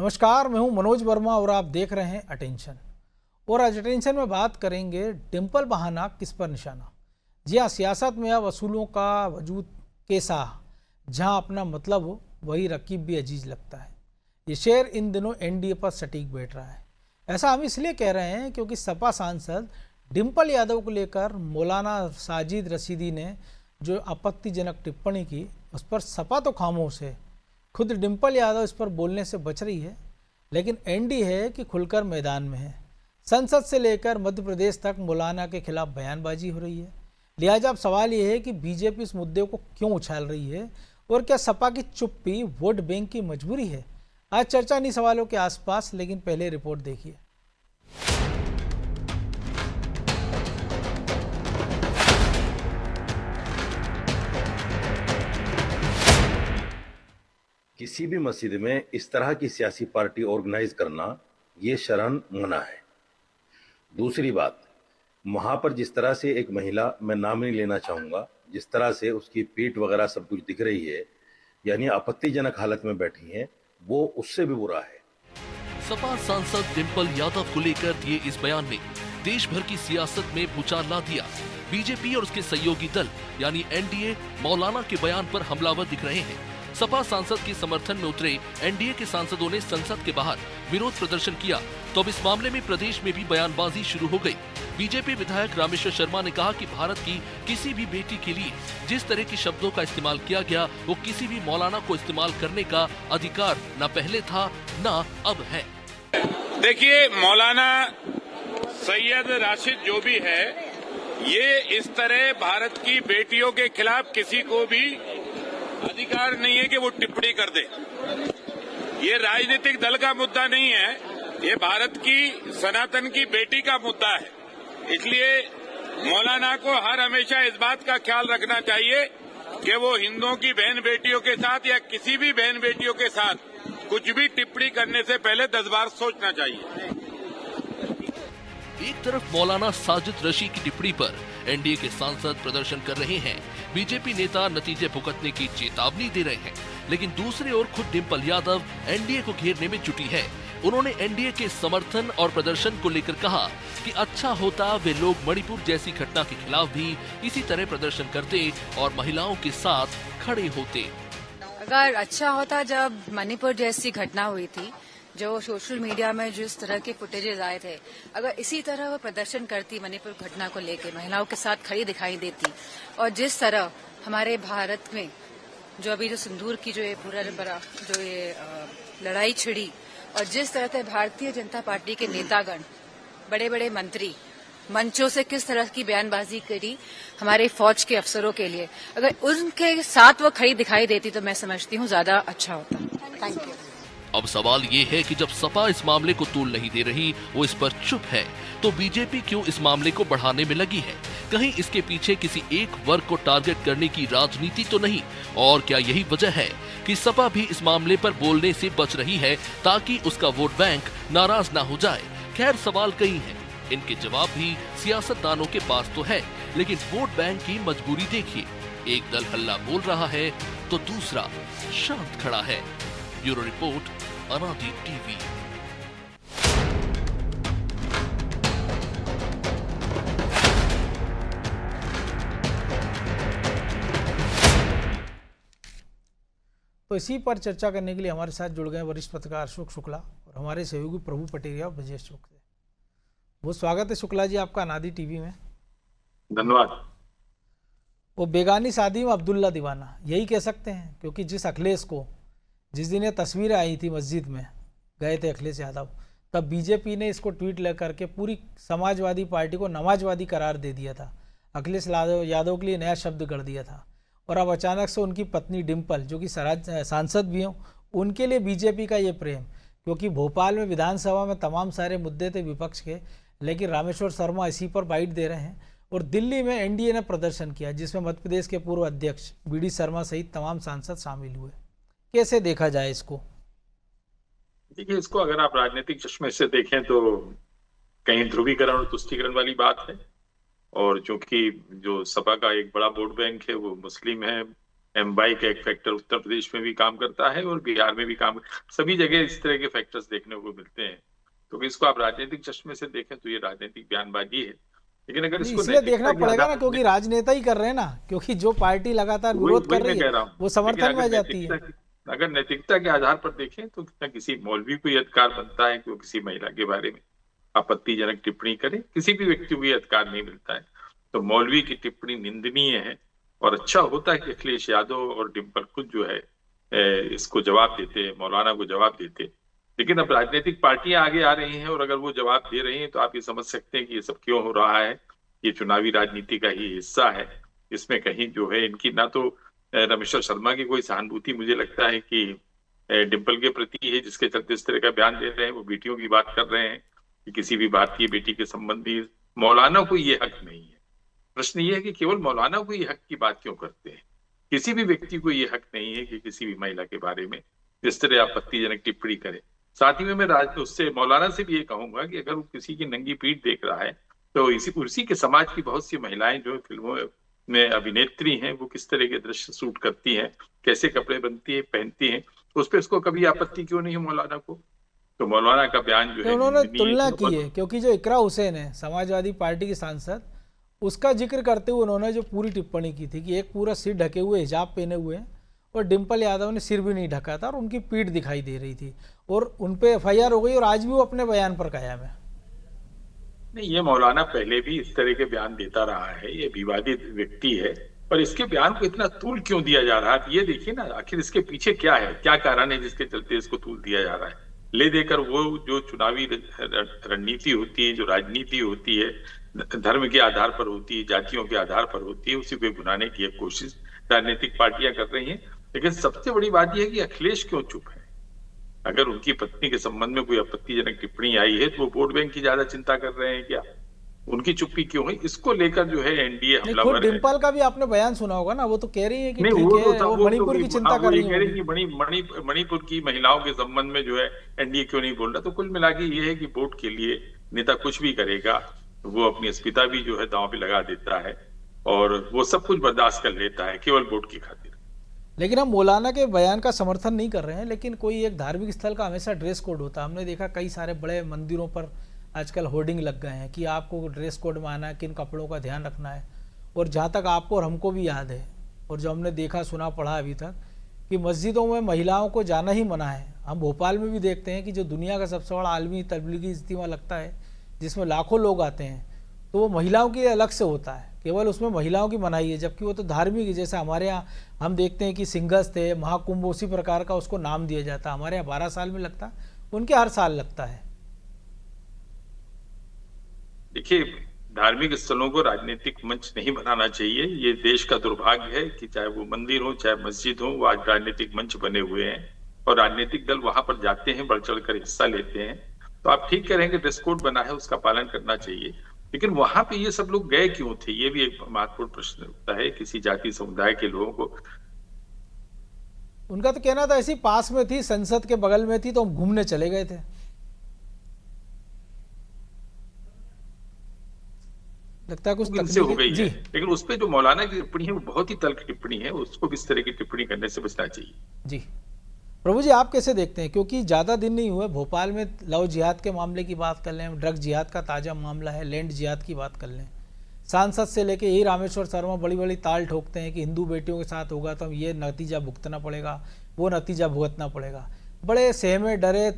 नमस्कार, मैं हूं मनोज वर्मा और आप देख रहे हैं अटेंशन। और आज अटेंशन में बात करेंगे डिम्पल बहाना किस पर निशाना। जी हाँ, सियासत में अब असूलों का वजूद के साथ जहां अपना मतलब हो वही रकीब भी अजीज लगता है। ये शेर इन दिनों एनडीए पर सटीक बैठ रहा है। ऐसा हम इसलिए कह रहे हैं क्योंकि सपा सांसद डिम्पल यादव को लेकर मौलाना साजिद रशीदी ने जो आपत्तिजनक टिप्पणी की उस पर सपा तो खामोश है, खुद डिम्पल यादव इस पर बोलने से बच रही है। लेकिन एनडीए है कि खुलकर मैदान में है। संसद से लेकर मध्य प्रदेश तक मौलाना के खिलाफ बयानबाजी हो रही है। लिहाजा अब सवाल ये है कि बीजेपी इस मुद्दे को क्यों उछाल रही है और क्या सपा की चुप्पी वोट बैंक की मजबूरी है। आज चर्चा इन्हीं सवालों के आसपास, लेकिन पहले रिपोर्ट देखिए। किसी भी मस्जिद में इस तरह की सियासी पार्टी ऑर्गेनाइज करना ये शरअन मना है। दूसरी बात, वहां पर जिस तरह से एक महिला, मैं नाम नहीं लेना चाहूंगा, जिस तरह से उसकी पीठ वगैरह सब कुछ दिख रही है, यानी आपत्तिजनक हालत में बैठी है, वो उससे भी बुरा है। सपा सांसद डिम्पल यादव को लेकर दिए इस बयान ने देश भर की सियासत में भूचाल ला दिया। बीजेपी और उसके सहयोगी दल यानी एनडीए मौलाना के बयान पर हमलावर दिख रहे हैं। सपा सांसद के समर्थन में उतरे एनडीए के सांसदों ने संसद के बाहर विरोध प्रदर्शन किया तो अब इस मामले में प्रदेश में भी बयानबाजी शुरू हो गई। बीजेपी विधायक रामेश्वर शर्मा ने कहा कि भारत की किसी भी बेटी के लिए जिस तरह के शब्दों का इस्तेमाल किया गया वो किसी भी मौलाना को इस्तेमाल करने का अधिकार न पहले था न अब है। देखिए, मौलाना सैयद राशिद जो भी है, ये इस तरह भारत की बेटियों के खिलाफ किसी को भी अधिकार नहीं है कि वो टिप्पणी कर दे। ये राजनीतिक दल का मुद्दा नहीं है, ये भारत की सनातन की बेटी का मुद्दा है। इसलिए मौलाना को हर हमेशा इस बात का ख्याल रखना चाहिए कि वो हिंदुओं की बहन बेटियों के साथ या किसी भी बहन बेटियों के साथ कुछ भी टिप्पणी करने से पहले 10 बार सोचना चाहिए। एक तरफ मौलाना साजिद रशी की टिप्पणी पर एनडीए के सांसद प्रदर्शन कर रहे हैं, बीजेपी नेता नतीजे भुगतने की चेतावनी दे रहे हैं, लेकिन दूसरी ओर खुद डिम्पल यादव एनडीए को घेरने में जुटी है। उन्होंने एनडीए के समर्थन और प्रदर्शन को लेकर कहा कि अच्छा होता वे लोग मणिपुर जैसी घटना के खिलाफ भी इसी तरह प्रदर्शन करते और महिलाओं के साथ खड़े होते। अगर अच्छा होता जब मणिपुर जैसी घटना हुई थी, जो सोशल मीडिया में जिस तरह के फुटेजेस आए थे, अगर इसी तरह वो प्रदर्शन करती मणिपुर घटना को लेकर, महिलाओं के साथ खड़ी दिखाई देती, और जिस तरह हमारे भारत में जो अभी जो सिंदूर की जो ये पूरा बड़ा जो ये लड़ाई छिड़ी, और जिस तरह से भारतीय जनता पार्टी के नेतागण, बड़े बड़े मंत्री मंचों से किस तरह की बयानबाजी करी हमारे फौज के अफसरों के लिए, अगर उनके साथ वो खड़ी दिखाई देती तो मैं समझती हूँ ज्यादा अच्छा होता। Thank you. अब सवाल ये है कि जब सपा इस मामले को तूल नहीं दे रही, वो इस पर चुप है, तो बीजेपी क्यों इस मामले को बढ़ाने में लगी है? कहीं इसके पीछे किसी एक वर्ग को टारगेट करने की राजनीति तो नहीं? और क्या यही वजह है कि सपा भी इस मामले पर बोलने से बच रही है ताकि उसका वोट बैंक नाराज ना हो जाए? खैर, सवाल कई हैं, इनके जवाब भी सियासतदानों के पास तो है, लेकिन वोट बैंक की मजबूरी देखिए। एक दल हल्ला बोल रहा है तो दूसरा शांत खड़ा है। ब्यूरो रिपोर्ट, अनादि टीवी। तो इसी पर चर्चा करने के लिए हमारे साथ जुड़ गए वरिष्ठ पत्रकार अशोक शुक्ला और हमारे सहयोगी प्रभु पटेरिया और ब्रजेश चौक से। बहुत स्वागत है शुक्ला जी आपका अनादि टीवी में। धन्यवाद। वो बेगानी शादी में अब्दुल्ला दीवाना, यही कह सकते हैं, क्योंकि जिस अखिलेश को जिस दिन ये तस्वीरें आई थी, मस्जिद में गए थे अखिलेश यादव, तब बीजेपी ने इसको ट्वीट ले करके पूरी समाजवादी पार्टी को नमाजवादी करार दे दिया था। अखिलेश यादव के लिए नया शब्द गढ़ दिया था। और अब अचानक से उनकी पत्नी डिम्पल, जो कि सांसद भी हों, उनके लिए बीजेपी का ये प्रेम, क्योंकि भोपाल में विधानसभा में तमाम सारे मुद्दे थे विपक्ष के, लेकिन रामेश्वर शर्मा इसी पर बाइट दे रहे हैं। और दिल्ली में एनडीए ने प्रदर्शन किया, जिसमें मध्य प्रदेश के पूर्व अध्यक्ष बीडी शर्मा सहित तमाम सांसद शामिल हुए। कैसे देखा जाए इसको? देखिए, इसको अगर आप राजनीतिक चश्मे से देखें तो कहीं ध्रुवीकरण और तुष्टीकरण वाली बात है। और चूंकि जो सपा का एक बड़ा वोट बैंक है वो मुस्लिम है, एमवाई का एक फैक्टर उत्तर प्रदेश में भी काम करता है और बिहार में भी काम, सभी जगह इस तरह के फैक्टर्स देखने को मिलते हैं। तो इसको आप राजनीतिक चश्मे से देखें तो ये राजनीतिक बयानबाजी है, लेकिन अगर इसको इसलिए देखना नैतिकता के पड़ेगा ना, आधार क्योंकि राजनेता ही कर रहे हैं ना, क्योंकि जो पार्टी लगातार विरोध कर रही है वो समर्थन में आ जाती है। अगर नैतिकता के आधार पर देखें तो न किसी मौलवी को यह अधिकार बनता है कि वो किसी महिला के बारे में आपत्तिजनक टिप्पणी करे, किसी भी व्यक्ति को यह अधिकार नहीं मिलता है। तो मौलवी की टिप्पणी निंदनीय है और अच्छा होता है कि अखिलेश यादव और डिम्पल खुद जो है इसको जवाब देते, मौलाना को जवाब देते। लेकिन अब राजनीतिक पार्टियां आगे आ रही हैं और अगर वो जवाब दे रही हैं तो आप ये समझ सकते हैं कि ये सब क्यों हो रहा है। ये चुनावी राजनीति का ही हिस्सा है। इसमें कहीं जो है इनकी ना तो रमेश्वर शर्मा की कोई सहानुभूति मुझे लगता है कि डिम्पल के प्रति है, जिसके चलते इस तरह का बयान दे रहे हैं। वो बेटियों की बात कर रहे हैं कि किसी भी भारतीय बेटी के संबंधी मौलाना को ये हक नहीं है। प्रश्न ये है कि केवल मौलाना को ये हक की बात क्यों करते हैं? किसी भी व्यक्ति को ये हक नहीं है कि किसी भी महिला के बारे में जिस तरह आपत्तिजनक टिप्पणी करे। साथ ही में मैं उससे मौलाना से भी ये कहूंगा कि अगर वो किसी की नंगी पीठ देख रहा है तो उसी के समाज की बहुत सी महिलाएं जो फिल्मों में अभिनेत्री हैं वो किस तरह के दृश्य शूट करती हैं, कैसे कपड़े बनती है, पहनती हैं, उस पर उसको कभी आपत्ति क्यों नहीं है मौलाना को? तो मौलाना का बयान जो है उन्होंने तुलना की है, क्योंकि जो इकरा हुसैन है समाजवादी पार्टी की सांसद, उसका जिक्र करते हुए उन्होंने जो पूरी टिप्पणी की थी कि एक पूरा सिर ढके हुए, हिजाब पहने हुए, और डिम्पल यादव ने सिर भी नहीं ढका था और उनकी पीठ दिखाई दे रही थी और उन पे एफआईआर हो गई और आज भी वो अपने बयान पर कायम है। नहीं, ये मौलाना पहले भी इस तरह के बयान देता रहा है, ये विवादित व्यक्ति है, पर इसके बयान को इतना तूल क्यों दिया जा रहा है? ये देखिए ना, आखिर इसके पीछे क्या है, क्या कारण है जिसके चलते इसको तूल दिया जा रहा है? ले देकर वो जो चुनावी रणनीति होती है, जो राजनीति होती है, धर्म के आधार पर होती है, जातियों के आधार पर होती है, उसी को भुनाने की एक कोशिश राजनीतिक पार्टियां कर रही हैं। लेकिन सबसे बड़ी बात यह है कि अखिलेश क्यों चुप है? अगर उनकी पत्नी के संबंध में कोई आपत्तिजनक टिप्पणी आई है तो वो वोट बैंक की ज्यादा चिंता कर रहे हैं क्या? उनकी चुप्पी क्यों है? इसको लेकर जो है एनडीए हमलावर है। डिम्पल का भी आपने बयान सुना होगा ना, वो तो कह रही है कि ठीक है, वो मणिपुर की चिंता कर रही है। मणिपुर की महिलाओं के संबंध में जो है एनडीए क्यों नहीं बोल रहा? तो कुल मिला के ये है कि वोट के लिए नेता कुछ भी करेगा, वो अपनी अस्मिता भी जो है दांव पे लगा देता है और वो सब कुछ बर्दाश्त कर लेता है केवल वोट की खातिर। लेकिन हम मौलाना के बयान का समर्थन नहीं कर रहे हैं, लेकिन कोई एक धार्मिक स्थल का हमेशा ड्रेस कोड होता है। हमने देखा कई सारे बड़े मंदिरों पर आजकल होर्डिंग लग गए हैं कि आपको ड्रेस कोड में आना है, किन कपड़ों का ध्यान रखना है। और जहाँ तक आपको और हमको भी याद है और जो हमने देखा सुना पढ़ा अभी तक कि मस्जिदों में महिलाओं को जाना ही मना है। हम भोपाल में भी देखते हैं कि जो दुनिया का सबसे बड़ा आलमी तबलीगी इज्तिमा लगता है जिसमें लाखों लोग आते हैं, तो वो महिलाओं के अलग से होता है, केवल उसमें महिलाओं की मनाही है, जबकि वो तो धार्मिक है। जैसे हमारे यहाँ हम देखते हैं कि सिंगस्त है, महाकुंभ, उसी प्रकार का उसको नाम दिया जाता है। हमारे यहाँ 12 साल में लगता है, उनके हर साल लगता है। देखिए, धार्मिक स्थलों को राजनीतिक मंच नहीं बनाना चाहिए। ये देश का दुर्भाग्य है कि चाहे वो मंदिर हो चाहे मस्जिद हो, वो आज राजनीतिक मंच बने हुए हैं और राजनीतिक दल वहां पर जाते हैं, बढ़ चढ़ कर हिस्सा लेते हैं। तो आप ठीक करेंगे, ड्रेस कोड बना है उसका पालन करना चाहिए, लेकिन वहां पे ये सब लोग गए क्यों थे? ये भी एक महत्वपूर्ण प्रश्न उठता है। किसी जाति समुदाय के लोगों को, उनका तो कहना था ऐसी पास में थी, संसद के बगल में थी, तो हम घूमने चले गए थे। लगता है कुछ तकलीफ हो गई है। लेकिन उस पे जो मौलाना की टिप्पणी है वो बहुत ही तल्ख टिप्पणी है, उसको किस तरह की टिप्पणी करने से बचना चाहिए। जी प्रभु जी, आप कैसे देखते हैं? क्योंकि ज़्यादा दिन नहीं हुए, भोपाल में लव जिहाद के मामले की बात कर लें, ड्रग जिहाद का ताज़ा मामला है, लैंड जिहाद की बात कर लें, सांसद से लेके यही रामेश्वर शर्मा बड़ी बड़ी ताल ठोकते हैं कि हिंदू बेटियों के साथ होगा तो हम ये नतीजा भुगतना पड़ेगा, वो नतीजा भुगतना पड़ेगा। बड़े सहमे डरे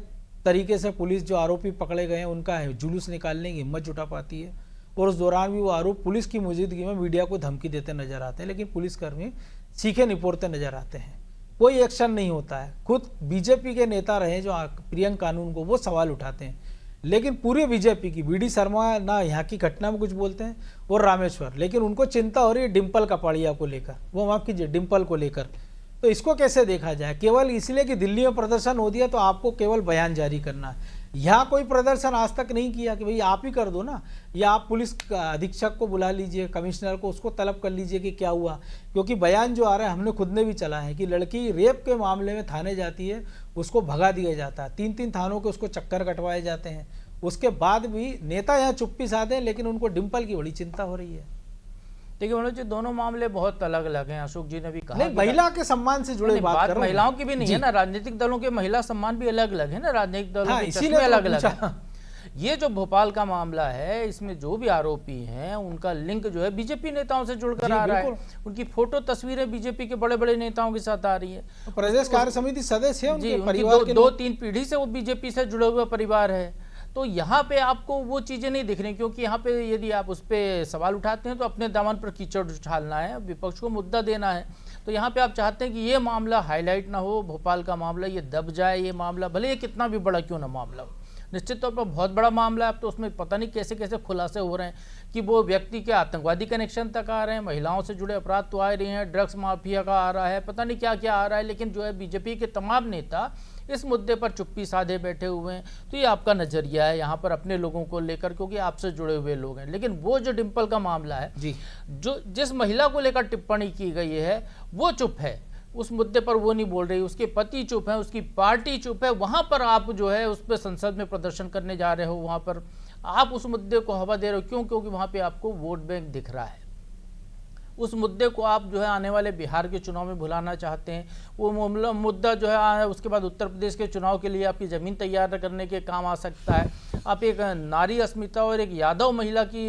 तरीके से पुलिस जो आरोपी पकड़े गए हैं उनका जुलूस निकालने की हिम्मत जुटा पाती है और उस दौरान भी वो आरोप पुलिस की मौजूदगी में मीडिया को धमकी देते नजर आते हैं, लेकिन पुलिसकर्मी सीखे निपोरते नजर आते हैं, कोई एक्शन नहीं होता है। खुद बीजेपी के नेता रहे जो प्रियंका कानून को, वो सवाल उठाते हैं, लेकिन पूरे बीजेपी की वीडी शर्मा ना यहाँ की घटना में कुछ बोलते हैं और रामेश्वर, लेकिन उनको चिंता हो रही है डिम्पल कपाड़िया को लेकर, वो माफ कीजिए डिम्पल को लेकर। तो इसको कैसे देखा जाए? केवल इसलिए कि दिल्ली में प्रदर्शन हो दिया तो आपको केवल बयान जारी करना है। यहाँ कोई प्रदर्शन आज तक नहीं किया कि भाई आप ही कर दो ना, या आप पुलिस अधीक्षक को बुला लीजिए, कमिश्नर को, उसको तलब कर लीजिए कि क्या हुआ। क्योंकि बयान जो आ रहा है, हमने खुद ने भी चला है कि लड़की रेप के मामले में थाने जाती है, उसको भगा दिया जाता है, 3-3 थानों के उसको चक्कर कटवाए जाते हैं, उसके बाद भी नेता यहाँ चुप्पी साधे, लेकिन उनको डिम्पल की बड़ी चिंता हो रही है। देखिए मनोज जी, दोनों मामले बहुत अलग अलग हैं। अशोक जी ने भी कहा नहीं, कि महिला के सम्मान से जुड़े नहीं, बात कर रहा हूं। महिलाओं की भी नहीं जी। है ना, राजनीतिक दलों के महिला सम्मान भी अलग अलग है ना, राजनीतिक दलों हाँ, के इसीलिए चश्मे तो अलग अलग पूछा। है। ये जो भोपाल का मामला है, इसमें जो भी आरोपी हैं उनका लिंक जो है बीजेपी नेताओं से जुड़कर जी, आ रहा है। बिल्कुल। उनकी फोटो तस्वीरें बीजेपी के बड़े बड़े नेताओं के साथ आ रही है। प्रदेश कार्य समिति सदस्य है जी, उनके उनकी परिवार के दो लोग। तीन पीढ़ी से वो बीजेपी से जुड़े हुए परिवार है। तो यहाँ पे आपको वो चीजें नहीं दिख रही, क्योंकि यहाँ पे यदि आप उस पर सवाल उठाते हैं तो अपने दामन पर कीचड़ उछालना है, विपक्ष को मुद्दा देना है। तो यहाँ पे आप चाहते हैं कि ये मामला हाईलाइट ना हो, भोपाल का मामला ये दब जाए, ये मामला भले ये कितना भी बड़ा क्यों ना मामला हो। निश्चित तौर पर बहुत बड़ा मामला है। अब तो उसमें पता नहीं कैसे कैसे खुलासे हो रहे हैं कि वो व्यक्ति के आतंकवादी कनेक्शन तक आ रहे हैं, महिलाओं से जुड़े अपराध तो आ रहे हैं, ड्रग्स माफिया का आ रहा है, पता नहीं क्या क्या आ रहा है। लेकिन जो है बीजेपी के तमाम नेता इस मुद्दे पर चुप्पी साधे बैठे हुए हैं। तो ये आपका नजरिया है यहाँ पर अपने लोगों को लेकर, क्योंकि आपसे जुड़े हुए लोग हैं। लेकिन वो जो डिम्पल का मामला है जी, जो जिस महिला को लेकर टिप्पणी की गई है वो चुप है, उस मुद्दे पर वो नहीं बोल रही, उसके पति चुप है, उसकी पार्टी चुप है। वहां पर आप जो है उस पर संसद में प्रदर्शन करने जा रहे हो, वहां पर आप उस मुद्दे को हवा दे रहे हो। क्यों? क्योंकि वहां पे आपको वोट बैंक दिख रहा है। उस मुद्दे को आप जो है आने वाले बिहार के चुनाव में भुलाना चाहते हैं। वो मुद्दा जो है उसके बाद उत्तर प्रदेश के चुनाव के लिए आपकी ज़मीन तैयार करने के काम आ सकता है। आप एक नारी अस्मिता और एक यादव महिला की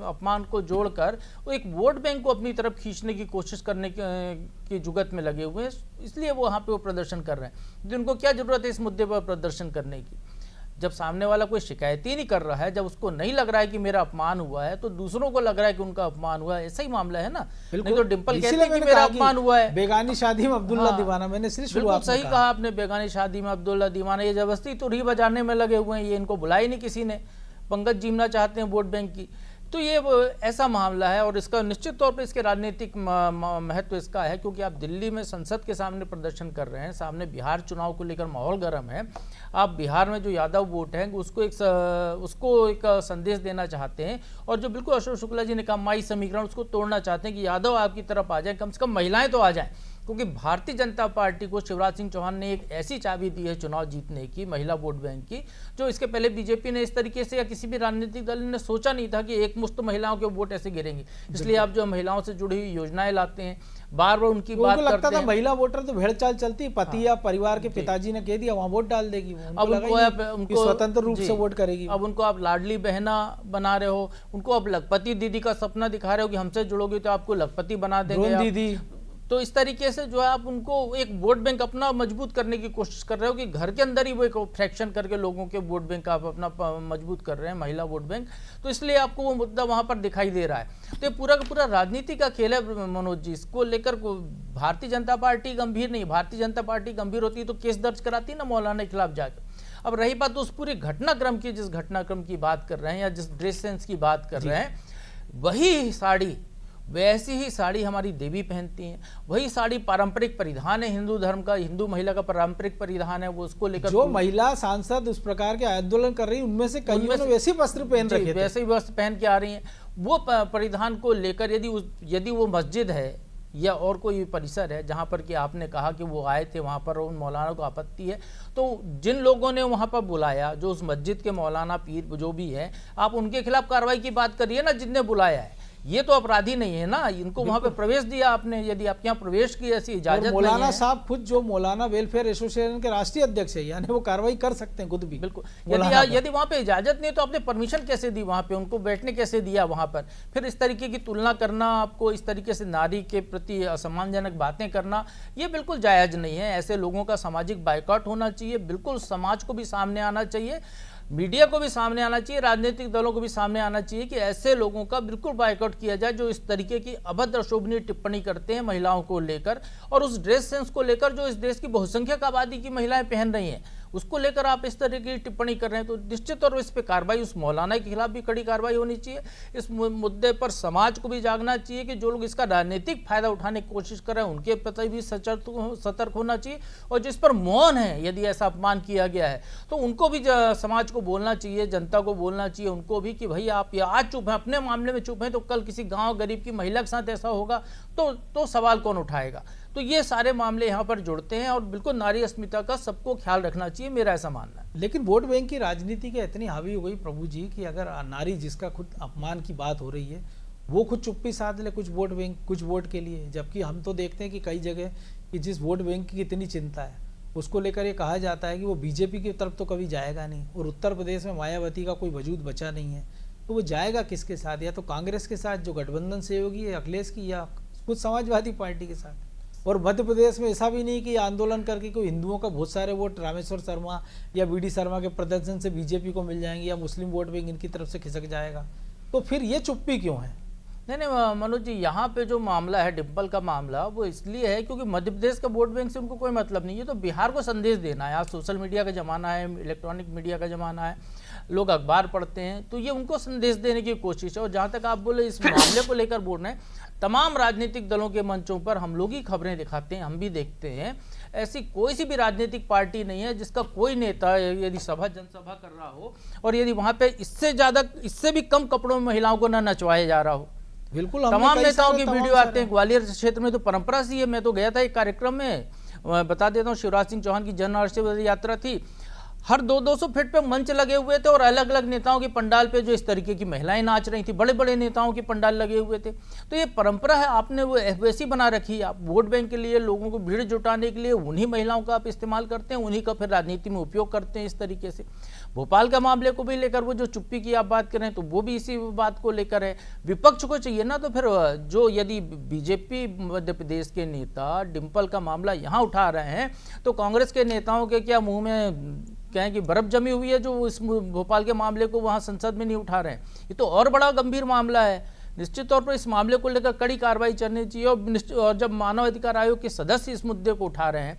अपमान को जोड़कर वो एक वोट बैंक को अपनी तरफ खींचने की कोशिश करने की जुगत में लगे हुए हैं। इसलिए वो वहाँ पे वो प्रदर्शन कर रहे हैं। तो उनको क्या ज़रूरत है इस मुद्दे पर प्रदर्शन करने की? जब सामने वाला कोई शिकायत ही नहीं कर रहा है, जब उसको नहीं लग रहा है कि मेरा अपमान हुआ है, तो दूसरों को लग रहा है कि उनका अपमान हुआ है। ऐसा ही मामला है ना। नहीं तो डिम्पल कहती है कि मेरा अपमान हुआ है। बेगानी शादी में अब्दुल्ला हाँ, दीवाना, मैंने सिर्फ बिल्कुल शुरुआत सही कहा आपने, बेगानी शादी में अब्दुल्ला दीवाना। ये जबरदस्ती तुरही बजाने में लगे हुए हैं, ये इनको बुलाया ही नहीं किसी ने। पंकज जीमना चाहते हैं वोट बैंक की। तो ये ऐसा मामला है और इसका निश्चित तौर पे इसके राजनीतिक महत्व इसका है, क्योंकि आप दिल्ली में संसद के सामने प्रदर्शन कर रहे हैं, सामने बिहार चुनाव को लेकर माहौल गर्म है। आप बिहार में जो यादव वोट है उसको एक संदेश देना चाहते हैं, और जो बिल्कुल अशोक शुक्ला जी ने कहा माई समीकरण, उसको तोड़ना चाहते हैं कि यादव आपकी तरफ आ जाए, कम से कम महिलाएं तो आ जाएं। क्योंकि भारतीय जनता पार्टी को शिवराज सिंह चौहान ने एक ऐसी चाबी दी है चुनाव जीतने की, महिला वोट बैंक की, जो इसके पहले बीजेपी ने इस तरीके से या किसी भी राजनीतिक दल ने सोचा नहीं था कि एक मुश्त महिलाओं के वोट ऐसे गिरेंगे। इसलिए आप जो महिलाओं से जुड़ी हुई योजनाएं लाते हैं, बार बार उनकी बात करते हैं। महिला वोटर तो भेड़ चाल चलती, पति या परिवार के पिताजी ने कह दिया वहां वोट डाल देगी, अब उनको स्वतंत्र रूप से वोट करेगी। अब उनको आप लाडली बहना बना रहे हो, उनको अब लखपति दीदी का सपना दिखा रहे हो कि हमसे जुड़ोगे तो आपको लखपति बना देंगे दीदी। तो इस तरीके से जो है आप उनको एक वोट बैंक अपना मजबूत करने की कोशिश कर रहे हो कि घर के अंदर ही वो एक फ्रैक्शन करके लोगों के वोट बैंक आप अपना मजबूत कर रहे हैं, महिला वोट बैंक। तो इसलिए आपको वो मुद्दा वहां पर दिखाई दे रहा है। तो ये पूरा का पूरा राजनीति का खेल है मनोज जी। इसको लेकर भारतीय जनता पार्टी गंभीर नहीं, भारतीय जनता पार्टी गंभीर होती तो केस दर्ज कराती ना मौलाना के खिलाफ जाकर। अब रही बात उस पूरे घटनाक्रम की, जिस घटनाक्रम की बात कर रहे हैं या जिस ड्रेस सेंस की बात कर रहे हैं, वही साड़ी, वैसी ही साड़ी हमारी देवी पहनती हैं, वही साड़ी पारंपरिक परिधान है हिंदू धर्म का, हिंदू महिला का पारंपरिक परिधान है। वो उसको लेकर जो महिला सांसद उस प्रकार के आंदोलन कर रही है, उनमें से कईयों ने वैसे वस्त्र पहन रखे थे, वैसे ही वस्त्र पहन के आ रही हैं। वो परिधान को लेकर यदि वो मस्जिद है या और कोई परिसर है जहां पर कि आपने कहा कि वो आए थे, वहां पर उन मौलाना को आपत्ति है, तो जिन लोगों ने वहां पर बुलाया, जो उस मस्जिद के मौलाना पीर जो भी है, आप उनके खिलाफ कार्रवाई की बात करिए ना, जिनने बुलाया है। ये तो अपराधी नहीं है ना, इनको वहां पे प्रवेश दिया आपने, यदि आपके यहाँ प्रवेश की ऐसी इजाजत मौलाना साहब खुद जो मौलाना वेलफेयर एसोसिएशन के राष्ट्रीय अध्यक्ष है, यानी वो कार्रवाई कर सकते हैं खुद भी। बिल्कुल। यदि वहां पे इजाजत नहीं तो आपने परमिशन कैसे दी वहां पे, उनको बैठने कैसे दिया वहां पर? फिर इस तरीके की तुलना करना, आपको इस तरीके से नारी के प्रति असम्मानजनक बातें करना, ये बिल्कुल जायज नहीं है। ऐसे लोगों का सामाजिक बायकॉट होना चाहिए। बिल्कुल समाज को भी सामने आना चाहिए, मीडिया को भी सामने आना चाहिए, राजनीतिक दलों को भी सामने आना चाहिए कि ऐसे लोगों का बिल्कुल बायकॉट किया जाए जो इस तरीके की अभद्र शोभनीय टिप्पणी करते हैं महिलाओं को लेकर, और उस ड्रेस सेंस को लेकर जो इस देश की बहुसंख्यक आबादी की महिलाएं पहन रही हैं, उसको लेकर आप इस तरह की टिप्पणी कर रहे हैं। तो निश्चित तौर पर इस पर कार्रवाई, उस मौलाना के खिलाफ भी कड़ी कार्रवाई होनी चाहिए। इस मुद्दे पर समाज को भी जागना चाहिए कि जो लोग इसका राजनीतिक फायदा उठाने की कोशिश कर रहे हैं उनके प्रति भी सतर्क होना चाहिए, और जिस पर मौन है, यदि ऐसा अपमान किया गया है तो उनको भी समाज को बोलना चाहिए, जनता को बोलना चाहिए उनको भी कि भाई आप आज चुप हैं, अपने मामले में चुप हैं, तो कल किसी गाँव गरीब की महिला के साथ ऐसा होगा तो सवाल कौन उठाएगा? तो ये सारे मामले यहाँ पर जुड़ते हैं, और बिल्कुल नारी अस्मिता का सबको ख्याल रखना चाहिए, मेरा ऐसा मानना है। लेकिन वोट बैंक की राजनीति के इतनी हावी हो गई प्रभु जी कि अगर नारी जिसका खुद अपमान की बात हो रही है वो खुद चुप्पी साध ले कुछ वोट बैंक, कुछ वोट के लिए, जबकि हम तो देखते हैं कि कई जगह कि जिस वोट बैंक की इतनी चिंता है उसको लेकर ये कहा जाता है कि वो बीजेपी की तरफ तो कभी जाएगा नहीं, और उत्तर प्रदेश में मायावती का कोई वजूद बचा नहीं है, तो वो जाएगा किसके साथ? या तो कांग्रेस के साथ जो गठबंधन सहयोगी है अखिलेश की, या कुछ समाजवादी पार्टी के साथ। और मध्य प्रदेश में ऐसा भी नहीं कि आंदोलन करके कोई हिंदुओं का बहुत सारे वोट रामेश्वर शर्मा या बीडी शर्मा के प्रदर्शन से बीजेपी को मिल जाएंगे, या मुस्लिम वोट बैंक इनकी तरफ से खिसक जाएगा। तो फिर ये चुप्पी क्यों है? नहीं मनोज जी, यहाँ पे जो मामला है डिम्पल का मामला, वो इसलिए है क्योंकि मध्य प्रदेश का वोट बैंक से उनको कोई मतलब नहीं है। तो बिहार को संदेश देना है। आज सोशल मीडिया का ज़माना है, इलेक्ट्रॉनिक मीडिया का ज़माना है, लोग अखबार पढ़ते हैं, तो ये उनको संदेश देने की कोशिश है। और जहाँ तक आप बोले इस मामले को लेकर बोल रहे हैं, तमाम राजनीतिक दलों के मंचों पर हम लोग ही खबरें दिखाते हैं, हम भी देखते हैं। ऐसी कोई सी भी राजनीतिक पार्टी नहीं है जिसका कोई नेता यदि जनसभा कर रहा हो और यदि वहाँ पे इससे भी कम कपड़ों में महिलाओं को न नचवाया जा रहा हो। बिल्कुल, तमाम नेताओं की वीडियो आते हैं। ग्वालियर क्षेत्र में तो परंपरा सी है। मैं तो गया था एक कार्यक्रम में, बता देता हूँ, शिवराज सिंह चौहान की जन आशीर्वाद यात्रा थी। हर 200 फीट पे मंच लगे हुए थे और अलग अलग नेताओं की पंडाल पे जो इस तरीके की महिलाएं नाच रही थी, बड़े बड़े नेताओं की पंडाल लगे हुए थे। तो ये परंपरा है, आपने वो वैसी बना रखी है। आप वोट बैंक के लिए, लोगों को भीड़ जुटाने के लिए उन्हीं महिलाओं का आप इस्तेमाल करते हैं, उन्हीं का फिर राजनीति में उपयोग करते हैं इस तरीके से। भोपाल का मामले को भी लेकर वो जो चुप्पी की आप बात करें तो वो भी इसी बात को लेकर है। विपक्ष को चाहिए ना, तो फिर जो यदि बीजेपी मध्य प्रदेश के नेता डिम्पल का मामला यहाँ उठा रहे हैं तो कांग्रेस के नेताओं के क्या मुंह में कहें कि बर्फ जमी हुई है जो इस भोपाल के मामले को वहाँ संसद में नहीं उठा रहे हैं? ये तो और बड़ा गंभीर मामला है। निश्चित तौर पर इस मामले को लेकर कड़ी कार्रवाई चलनी चाहिए। और जब मानव अधिकार आयोग के सदस्य इस मुद्दे को उठा रहे हैं,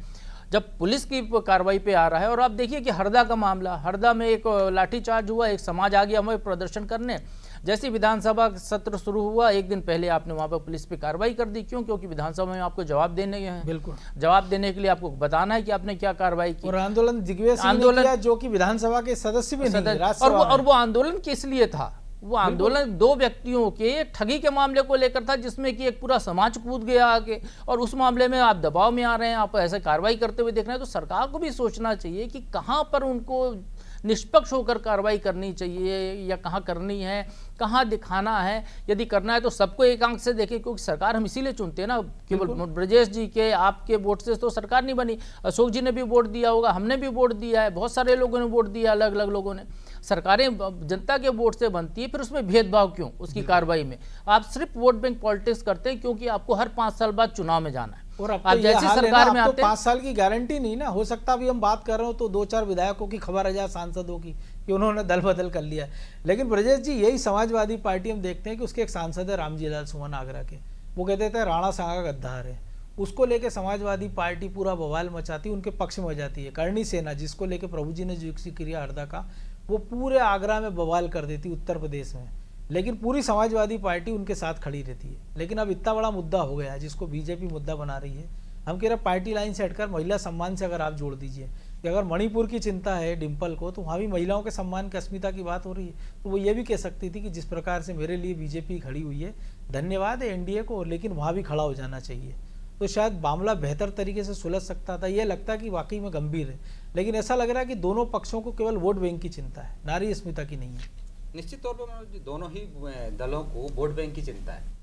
जब पुलिस की कार्रवाई पे आ रहा है, और आप देखिए कि हरदा का मामला, हरदा में एक लाठीचार्ज हुआ, एक समाज आ गया हमें प्रदर्शन करने। जैसे विधानसभा सत्र शुरू हुआ, एक दिन पहले आपने वहां पर पुलिस पे कार्रवाई कर दी। क्यों? क्योंकि विधानसभा में आपको जवाब देने हैं। बिल्कुल, जवाब देने के लिए आपको बताना है कि आपने क्या कार्रवाई की। और आंदोलन दिग्विजय सिंह ने किया, जो कि विधानसभा के सदस्य भी नहीं, और वो आंदोलन किस लिए था? वो आंदोलन दो व्यक्तियों के ठगी के मामले को लेकर था, जिसमें कि एक पूरा समाज कूद गया आगे, और उस मामले में आप दबाव में आ रहे हैं, आप ऐसे कार्रवाई करते हुए देख रहे हैं। तो सरकार को भी सोचना चाहिए कि कहां पर उनको निष्पक्ष होकर कार्रवाई करनी चाहिए या कहां करनी है, कहां दिखाना है। यदि करना है तो सबको एक आंख से देखें, क्योंकि सरकार हम इसीलिए चुनते हैं ना। केवल ब्रजेश जी के आपके वोट से तो सरकार नहीं बनी। अशोक जी ने भी वोट दिया होगा, हमने भी वोट दिया है, बहुत सारे लोगों ने वोट दिया, अलग अलग लोगों ने। सरकारें जनता के वोट से बनती है, फिर उसमें भेदभाव क्यों? उसकी कार्रवाई में आप सिर्फ वोट बैंक पॉलिटिक्स करते हैं क्योंकि आपको हर 5 साल बाद चुनाव में जाना है। और अब आप जैसी सरकार में आते 5 साल की गारंटी नहीं ना, हो सकता अभी हम बात कर रहे हो तो 2-4 विधायकों की खबर आ जाए, सांसदों की, कि उन्होंने दल बदल कर लिया है। लेकिन ब्रजेश जी, यही समाजवादी पार्टी हम देखते हैं कि उसके एक सांसद है रामजी लाल सुमन आगरा के, वो कहते थे राणा सांगा गद्दार है। उसको लेके समाजवादी पार्टी पूरा बवाल मचाती, उनके पक्ष में हो जाती है। करणी सेना, जिसको लेके प्रभु जी ने जिक्र किया हरदा का, वो पूरे आगरा में बवाल कर देती, उत्तर प्रदेश में। लेकिन पूरी समाजवादी पार्टी उनके साथ खड़ी रहती है। लेकिन अब इतना बड़ा मुद्दा हो गया है जिसको बीजेपी मुद्दा बना रही है। हम कह रहे पार्टी लाइन से हटकर महिला सम्मान से अगर आप जोड़ दीजिए कि अगर मणिपुर की चिंता है डिम्पल को, तो वहाँ भी महिलाओं के सम्मान की अस्मिता की बात हो रही है। तो वो ये भी कह सकती थी कि जिस प्रकार से मेरे लिए बीजेपी खड़ी हुई है, धन्यवाद है एनडीए को, लेकिन वहाँ भी खड़ा हो जाना चाहिए। तो शायद मामला बेहतर तरीके से सुलझ सकता था। ये लगता है कि वाकई में गंभीर है, लेकिन ऐसा लग रहा है कि दोनों पक्षों को केवल वोट बैंक की चिंता है, नारी अस्मिता की नहीं है। निश्चित तौर पर दोनों ही दलों को वोट बैंक की चिंता है।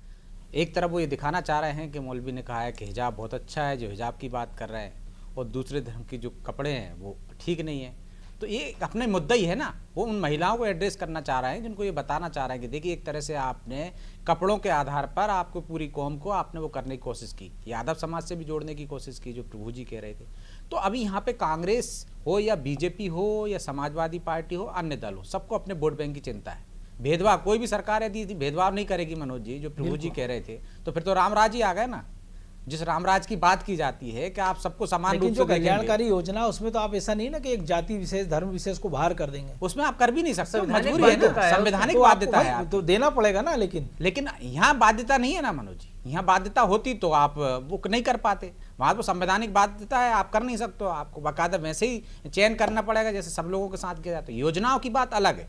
एक तरफ वो ये दिखाना चाह रहे हैं कि मौलवी ने कहा है कि हिजाब बहुत अच्छा है, जो हिजाब की बात कर रहे हैं, और दूसरे धर्म की जो कपड़े हैं वो ठीक नहीं है। तो ये अपने मुद्दा ही है ना, वो उन महिलाओं को एड्रेस करना चाह रहे हैं, जिनको ये बताना चाह रहे हैं कि देखिए एक तरह से आपने कपड़ों के आधार पर आपको पूरी कौम को आपने वो करने की कोशिश की, यादव समाज से भी जोड़ने की कोशिश की, जो प्रभु जी कह रहे थे। तो अभी यहाँ पे कांग्रेस हो या बीजेपी हो या समाजवादी पार्टी हो, अन्य दल हो, सबको अपने वोट बैंक की चिंता है। भेदभाव कोई भी सरकार यदि भेदभाव नहीं करेगी मनोज जी, जो प्रभु जी कह रहे थे, तो फिर तो रामराज ही आ गए ना। जिस रामराज की बात की जाती है कि आप सबको समान रूप से जो कल्याणकारी योजना, उसमें तो आप ऐसा नहीं ना कि एक जाति विशेष, धर्म विशेष को बाहर कर देंगे, उसमें आप कर भी नहीं सकते, मजबूरी है ना, संवैधानिक बाध्यता है, तो देना पड़ेगा ना। लेकिन यहाँ बाध्यता नहीं है ना मनोज जी। यहाँ बाध्यता होती तो आप वो नहीं कर पाते। वहां तो संवैधानिक बाध्यता है, आप कर नहीं सकते, आपको बाकायदा वैसे ही चयन करना पड़ेगा जैसे सब लोगों के साथ किया जाता है। योजनाओं की बात अलग है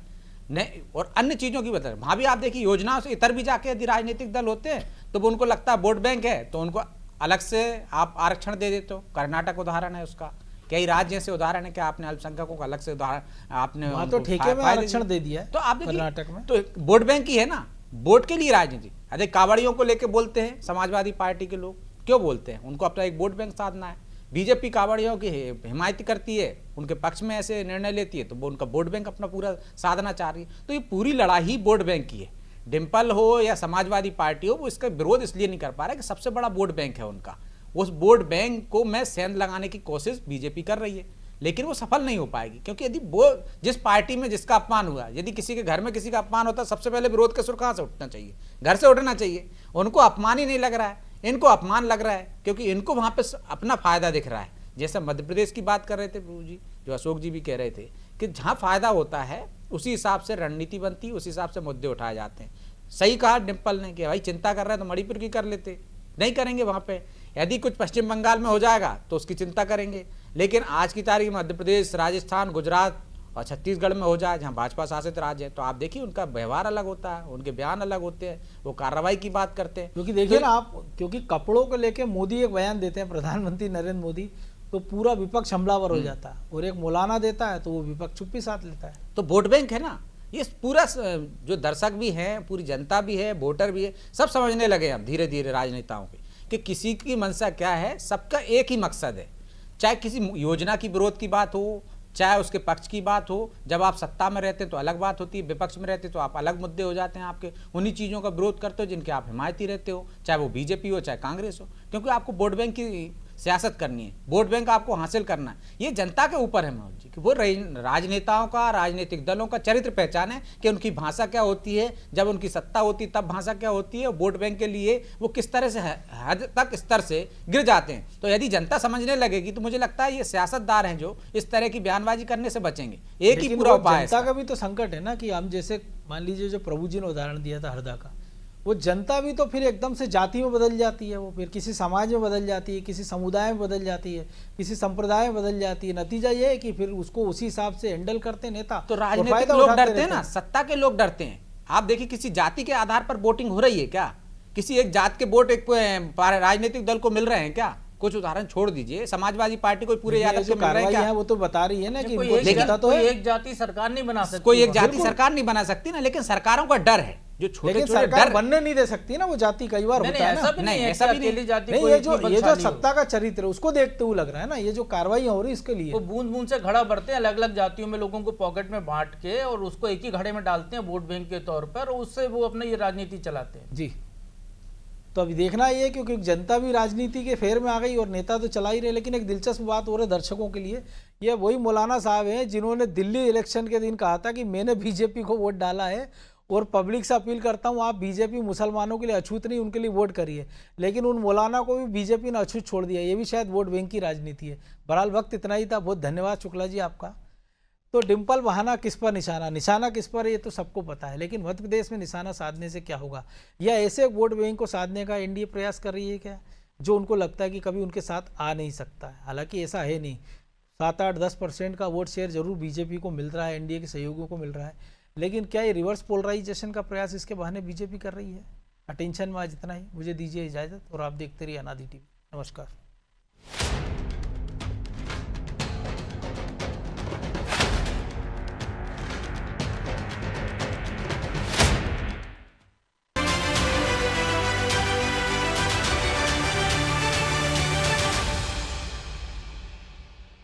नहीं, और अन्य चीजों की बात है। वहां भी आप देखिए योजनाओं से इतर भी जाके यदि राजनीतिक दल होते हैं तो वो उनको लगता है वोट बैंक है तो उनको अलग से आप आरक्षण दे देते हो। कर्नाटक उदाहरण है उसका, कई राज्य ऐसे उदाहरण है कि आपने अल्पसंख्यकों को अलग से उदाहरण आपने तो ठेके में आरक्षण दे दिया है। तो आप कर्नाटक में तो वोट बैंक ही है ना, वोट के लिए राजनीति। अरे कावड़ियों को लेके बोलते हैं समाजवादी पार्टी के लोग, क्यों बोलते हैं? उनको अपना एक वोट बैंक साधना है। बीजेपी कावड़ियों की हिमायत करती है, उनके पक्ष में ऐसे निर्णय लेती है, तो वो उनका वोट बैंक अपना पूरा साधना चाह रही है। तो ये पूरी लड़ाई ही वोट बैंक की है। डिम्पल हो या समाजवादी पार्टी हो, वो इसका विरोध इसलिए नहीं कर पा रहा कि सबसे बड़ा वोट बैंक है उनका। उस वोट बैंक को मैं सेंध लगाने की कोशिश बीजेपी कर रही है, लेकिन वो सफल नहीं हो पाएगी। क्योंकि यदि वो जिस पार्टी में जिसका अपमान हुआ, यदि किसी के घर में किसी का अपमान होता, सबसे पहले विरोध का सुर कहाँ से उठना चाहिए? घर से उठना चाहिए। उनको अपमान ही नहीं लग रहा है, इनको अपमान लग रहा है, क्योंकि इनको वहाँ पे अपना फायदा दिख रहा है। जैसे मध्य प्रदेश की बात कर रहे थे प्रभु जी, जो अशोक जी भी कह रहे थे कि जहाँ फायदा होता है उसी हिसाब से रणनीति बनती है, उसी हिसाब से मुद्दे उठाए जाते हैं। सही कहा डिम्पल ने कि भाई चिंता कर रहे हैं तो मणिपुर की कर लेते, नहीं करेंगे वहाँ पे। यदि कुछ पश्चिम बंगाल में हो जाएगा तो उसकी चिंता करेंगे, लेकिन आज की तारीख में मध्य प्रदेश, राजस्थान, गुजरात और छत्तीसगढ़ में हो जाए जहाँ भाजपा शासित राज्य है, तो आप देखिए उनका व्यवहार अलग होता है, उनके बयान अलग होते हैं, वो कार्रवाई की बात करते हैं। क्योंकि देखिए ना आप, क्योंकि कपड़ों को लेके मोदी एक बयान देते हैं, प्रधानमंत्री नरेंद्र मोदी, तो पूरा विपक्ष हमलावर हो जाता है, और एक मौलाना देता है तो वो विपक्ष चुप्पी साथ लेता है। तो वोट बैंक है ना ये। पूरा जो दर्शक भी हैं, पूरी जनता भी है, वोटर भी है, सब समझने लगे अब धीरे धीरे राजनेताओं के कि किसी की मंशा क्या है। सबका एक ही मकसद है, चाहे किसी योजना की विरोध की बात हो, चाहे उसके पक्ष की बात हो। जब आप सत्ता में रहते हैं तो अलग बात होती है, विपक्ष में रहते तो आप अलग मुद्दे हो जाते हैं आपके। उन्हीं चीज़ों का विरोध करते हो जिनके आप हिमायती रहते हो, चाहे वो बीजेपी हो चाहे कांग्रेस हो, क्योंकि आपको वोट बैंक की सियासत करनी है, वोट बैंक आपको हासिल करना है। ये जनता के ऊपर है मनोज जी कि वो राजनेताओं का, राजनीतिक दलों का चरित्र पहचाने कि उनकी भाषा क्या होती है, जब उनकी सत्ता होती है तब भाषा क्या होती है, वोट बैंक के लिए वो किस तरह से हद तक स्तर से गिर जाते हैं। तो यदि जनता समझने लगेगी तो मुझे लगता है ये सियासतदार हैं जो इस तरह की बयानबाजी करने से बचेंगे। एक ही पूरा उपाय है। जनता का भी तो संकट है ना कि हम जैसे मान लीजिए जो प्रभु जी ने उदाहरण दिया था हरदा का, वो जनता भी तो फिर एकदम से जाति में बदल जाती है, वो फिर किसी समाज में बदल जाती है, किसी समुदाय में बदल जाती है, किसी संप्रदाय में बदल जाती है। नतीजा ये है कि फिर उसको उसी हिसाब से हैंडल करते नेता। तो राजनीतिक लोग डरते हैं ना, सत्ता के लोग डरते हैं। आप देखिए किसी जाति के आधार पर वोटिंग हो रही है क्या? किसी एक जात के वोट एक राजनीतिक दल को मिल रहे हैं क्या? कुछ उदाहरण छोड़ दीजिए, समाजवादी पार्टी कोई पूरे यादव को मिल रहे हैं क्या? वो तो बता रही है ना कि कोई एक जाति सरकार नहीं बना सकती, कोई एक जाति सरकार नहीं बना सकती ना, लेकिन सरकारों का डर है जो छोटे छोटे डर बनने नहीं दे सकती ना वो जाति। कई बार होता है ना, नहीं ऐसा भी नहीं। ये जो सत्ता का चरित्र है उसको देखते हुए लग रहा है ना, ये जो कार्रवाई हो रही है इसके लिए वो बूंद बूंद से घड़ा भरते हैं, अलग अलग जातियों में लोगों को पॉकेट में बांट के और उसको एक ही घड़े में डालते हैं वोट बैंक के तौर पर, और उससे वो अपना ये राजनीति चलाते हैं। जी, तो अभी देखना ये है क्योंकि जनता भी राजनीति के फेर में आ गई और नेता तो चला ही रहे। लेकिन एक दिलचस्प बात हो रही है दर्शकों के लिए, ये वही मौलाना साहब हैं जिन्होंने दिल्ली इलेक्शन के दिन कहा था कि मैंने बीजेपी को वोट डाला है और पब्लिक से अपील करता हूं आप बीजेपी मुसलमानों के लिए अछूत नहीं, उनके लिए वोट करिए। लेकिन उन मौलाना को भी बीजेपी ने अछूत छोड़ दिया। ये भी शायद वोट बैंक की राजनीति है। बहरहाल वक्त इतना ही था, बहुत धन्यवाद शुक्ला जी आपका। तो डिम्पल बहाना किस पर निशाना, निशाना किस पर, ये तो सबको पता है, लेकिन मध्य प्रदेश में निशाना साधने से क्या होगा, या ऐसे वोट बैंक को साधने का एनडीए प्रयास कर रही है क्या, जो उनको लगता है कि कभी उनके साथ आ नहीं सकता है। हालांकि ऐसा है नहीं, 7-8-10% का वोट शेयर जरूर बीजेपी को मिल रहा है, एनडीए के सहयोगियों को मिल रहा है, लेकिन क्या ये रिवर्स पोलराइजेशन का प्रयास इसके बहाने बीजेपी कर रही है। अटेंशन में आज इतना ही, मुझे दीजिए इजाजत और आप देखते रहिए अनादि टीवी। नमस्कार।